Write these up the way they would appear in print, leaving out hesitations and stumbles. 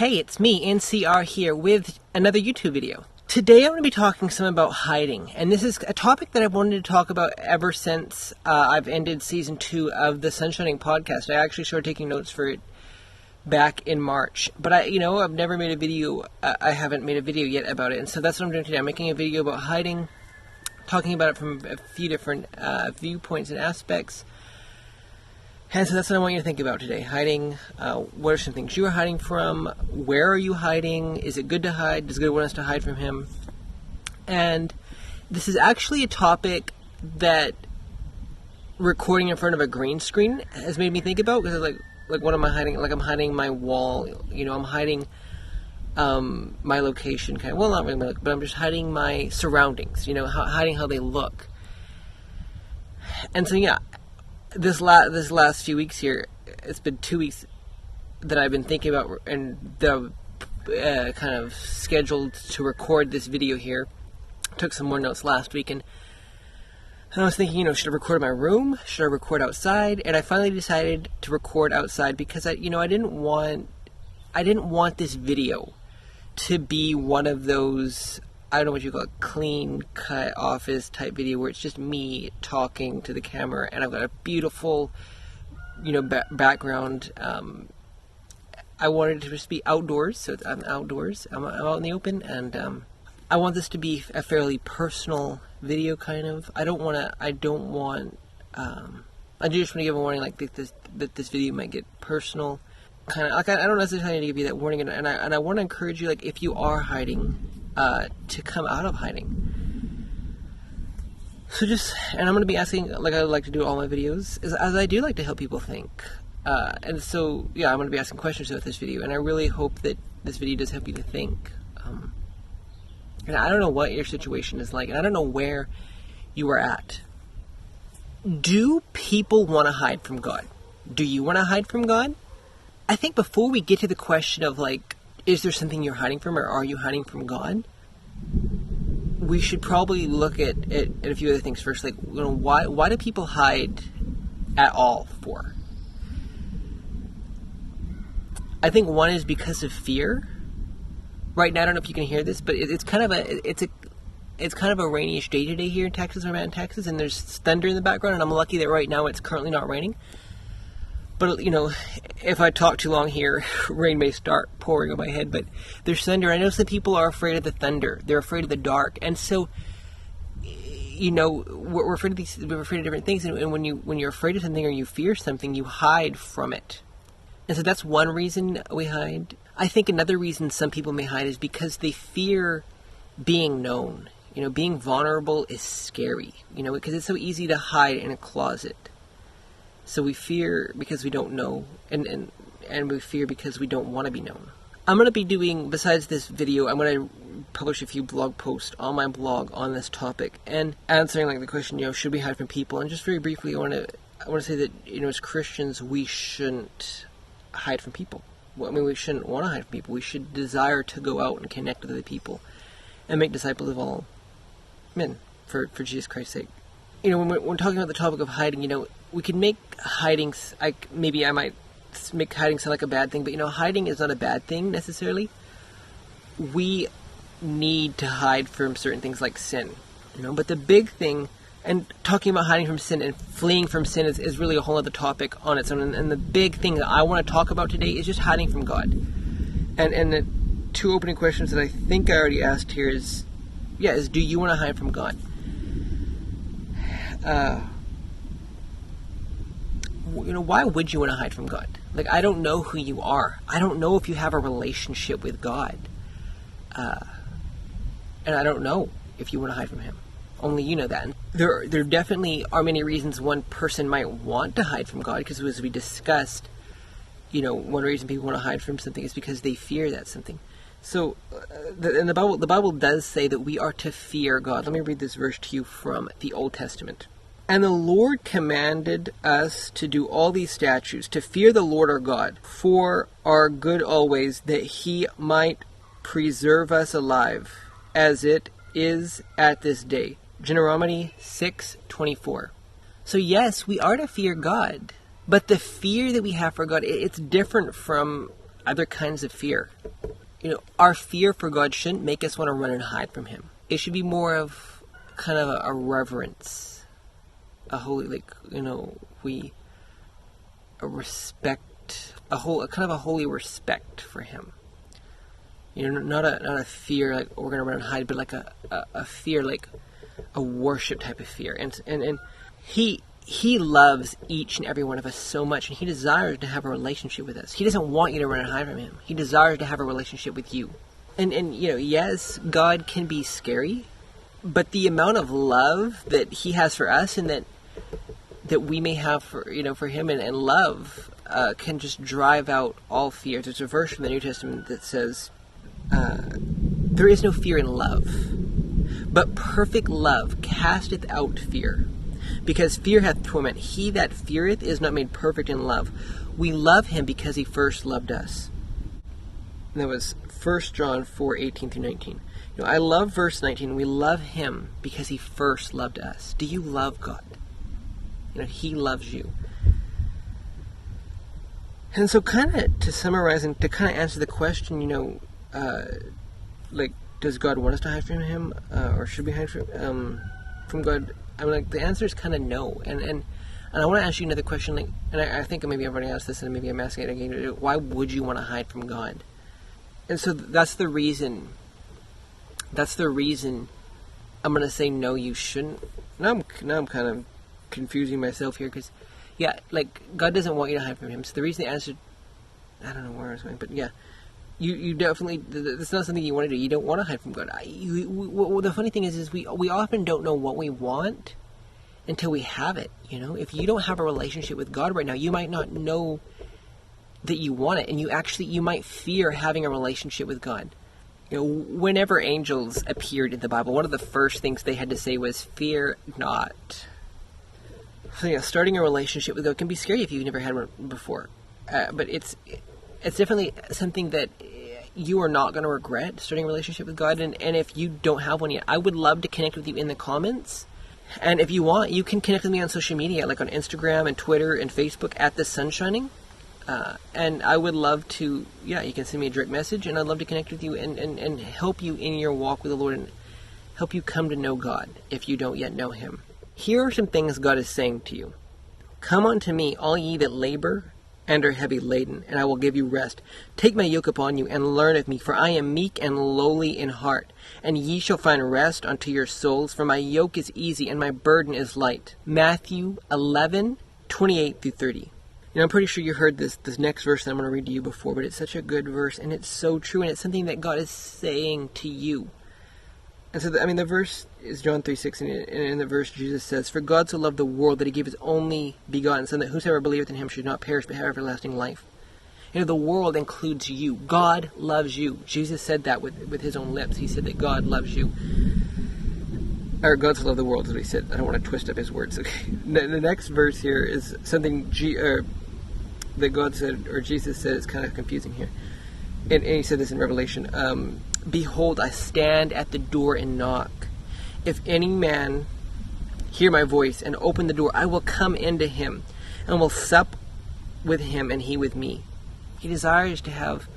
Hey, it's me, NCR here with another YouTube video. Today I'm going to be talking some about hiding, and this is a topic that I've wanted to talk about ever since I've ended season 2 of the Sunshining podcast. I actually started taking notes for it back in March, but I've never made a video, I haven't made a video yet about it, and so that's what I'm doing today. I'm making a video about hiding, talking about it from a few different viewpoints and aspects. And so that's what I want you to think about today. Hiding, what are some things you are hiding from? Where are you hiding? Is it good to hide? Does God want us to hide from Him? And this is actually a topic that recording in front of a green screen has made me think about, because like what am I hiding? Like I'm hiding my wall, I'm hiding my location, kind of. Well, not really, but I'm just hiding my surroundings, hiding how they look. And so, yeah. This last few weeks here, it's been 2 weeks that I've been thinking about and kind of scheduled to record this video here. Took some more notes last week, and I was thinking, should I record in my room? Should I record outside? And I finally decided to record outside because I didn't want this video to be one of those, I don't know what you call it, clean cut office type video where it's just me talking to the camera and I've got a beautiful, background. I wanted to just be outdoors, so I'm outdoors. I'm out in the open, and I want this to be a fairly personal video, kind of. I just want to give a warning, that this video might get personal. Kind of like I don't necessarily need to give you that warning, and I want to encourage you, if you are hiding, to come out of hiding. So and I'm going to be asking, like I like to do all my videos, as I do like to help people think. And so, yeah, I'm going to be asking questions about this video, and I really hope that this video does help you to think. And I don't know what your situation is like, and I don't know where you are at. Do people want to hide from God? Do you want to hide from God? I think before we get to the question of, is there something you're hiding from, or are you hiding from God? We should probably look at a few other things first. Why do people hide at all for? I think one is because of fear. Right now, I don't know if you can hear this, but it's kind of a rainy-ish day today here in Texas. I'm in Texas, and there's thunder in the background, and I'm lucky that right now it's currently not raining. But, if I talk too long here, rain may start pouring on my head. But there's thunder. I know some people are afraid of the thunder. They're afraid of the dark. And so, we're afraid of we're afraid of different things. And when you're afraid of something or you fear something, you hide from it. And so that's one reason we hide. I think another reason some people may hide is because they fear being known. Being vulnerable is scary. Because it's so easy to hide in a closet. So we fear because we don't know, and we fear because we don't want to be known. I'm going to be doing, besides this video, I'm going to publish a few blog posts on my blog on this topic, and answering the question, should we hide from people? And just very briefly, I want to say that, as Christians, we shouldn't hide from people. We shouldn't want to hide from people. We should desire to go out and connect with other people and make disciples of all men for Jesus Christ's sake. When we're talking about the topic of hiding, we can make hiding, maybe I might make hiding sound like a bad thing, but hiding is not a bad thing necessarily. We need to hide from certain things like sin, but the big thing, and talking about hiding from sin and fleeing from sin is really a whole other topic on its own, and the big thing that I want to talk about today is just hiding from God. And the two opening questions that I think I already asked here is do you want to hide from God? Why would you want to hide from God? I don't know who you are. I don't know if you have a relationship with God. And I don't know if you want to hide from Him. Only you know that. There definitely are many reasons one person might want to hide from God, because as we discussed, one reason people want to hide from something is because they fear that something. So, and the Bible does say that we are to fear God. Let me read this verse to you from the Old Testament. And the Lord commanded us to do all these statutes, to fear the Lord our God, for our good always, that He might preserve us alive, as it is at this day. Deuteronomy 6:24. So yes, we are to fear God, but the fear that we have for God, it's different from other kinds of fear. Our fear for God shouldn't make us want to run and hide from Him. It should be more of kind of a reverence, a holy, a respect, a kind of a holy respect for Him. Not a fear like we're gonna run and hide, but like a fear, like a worship type of fear. And He loves each and every one of us so much, and He desires to have a relationship with us. He doesn't want you to run and hide from Him. He desires to have a relationship with you. And yes, God can be scary, but the amount of love that He has for us, and that we may have for Him, and love can just drive out all fear. There's a verse from the New Testament that says, "There is no fear in love, but perfect love casteth out fear. Because fear hath torment. He that feareth is not made perfect in love. We love Him because He first loved us." And that was 1 John 4:18-19. I love verse 19. We love Him because He first loved us. Do you love God? He loves you. And so kind of to summarize and to kind of answer the question, does God want us to hide from Him? Or should we hide from God? The answer is kind of no. And I want to ask you another question, and I think maybe I've already asked this, and maybe I'm asking it again. Why would you want to hide from God? And so that's the reason I'm going to say no, you shouldn't. Now I'm kind of confusing myself here, because, God doesn't want you to hide from Him. So the reason the answer, I don't know where I was going, but yeah. You definitely, that's not something you want to do. You don't want to hide from God. The funny thing is we often don't know what we want until we have it, If you don't have a relationship with God right now, you might not know that you want it, and you might fear having a relationship with God. Whenever angels appeared in the Bible, one of the first things they had to say was, "Fear not." So starting a relationship with God can be scary if you've never had one before. But it's definitely something that you are not going to regret, starting a relationship with God. And if you don't have one yet, I would love to connect with you in the comments. And if you want, you can connect with me on social media, like on Instagram and Twitter and Facebook at The Sunshining. And I would love to, you can send me a direct message, and I'd love to connect with you and help you in your walk with the Lord, and help you come to know God if you don't yet know Him. Here are some things God is saying to you. "Come unto me, all ye that labor and are heavy laden, and I will give you rest. Take my yoke upon you, and learn of me, for I am meek and lowly in heart, and ye shall find rest unto your souls, for my yoke is easy, and my burden is light." Matthew 11:28-30. I'm pretty sure you heard this next verse that I'm going to read to you before, but it's such a good verse, and it's so true, and it's something that God is saying to you. And so, the verse is John 3:6, and in the verse Jesus says, "For God so loved the world that He gave His only begotten Son, that whosoever believeth in Him should not perish but have everlasting life." The world includes you. God loves you. Jesus said that with His own lips. He said that God loves you. Or God so loved the world is what He said. I don't want to twist up His words. Okay. The next verse here is something that God said, or Jesus said. It's kind of confusing here. And He said this in Revelation. "Behold, I stand at the door and knock. If any man hear my voice and open the door, I will come into him and will sup with him and he with me." He desires to have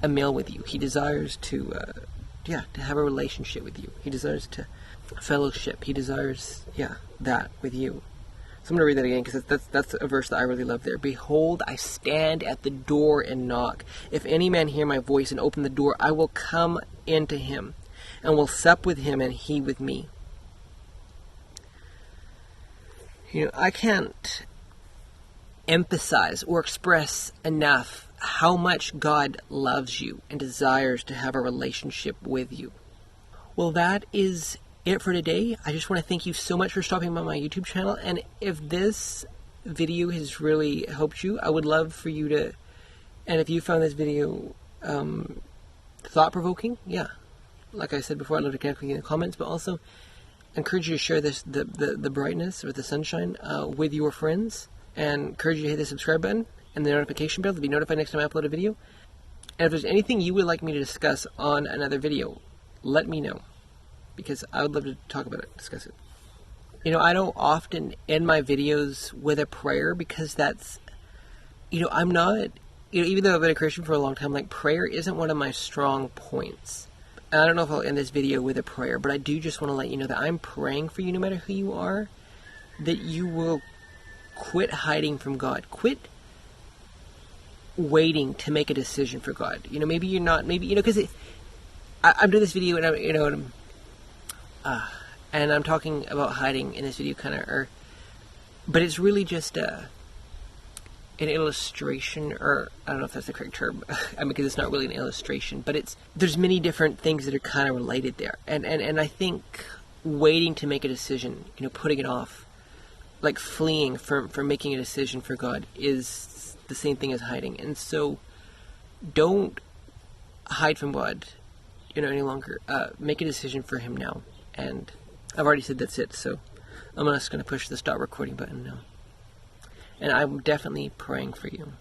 a meal with you. He desires to have a relationship with you. He desires to fellowship. He desires, that with you. So I'm going to read that again, because that's a verse that I really love there. "Behold, I stand at the door and knock. If any man hear my voice and open the door, I will come into him and will sup with him and he with me." I can't emphasize or express enough how much God loves you and desires to have a relationship with you. Well, that is it for today. I just want to thank you so much for stopping by my YouTube channel, and if this video has really helped you, I would love for you to, and if you found this video thought-provoking, like I said before, I'd love to connect with you in the comments, but also encourage you to share this, the brightness or the sunshine with your friends, and encourage you to hit the subscribe button and the notification bell to be notified next time I upload a video. And if there's anything you would like me to discuss on another video, let me know, because I would love to talk about it, discuss it. I don't often end my videos with a prayer, because that's, I'm not, even though I've been a Christian for a long time, like, prayer isn't one of my strong points. And I don't know if I'll end this video with a prayer, but I do just want to let you know that I'm praying for you, no matter who you are, that you will quit hiding from God. Quit waiting to make a decision for God. Maybe you're not, because I'm doing this video and and I'm talking about hiding in this video but it's really just an illustration, or I don't know if that's the correct term, because it's not really an illustration, but there's many different things that are kind of related there, and I think waiting to make a decision, putting it off, like fleeing from making a decision for God, is the same thing as hiding. And so don't hide from God, any longer. Make a decision for Him now. And I've already said that's it, so I'm just going to push the stop recording button now. And I'm definitely praying for you.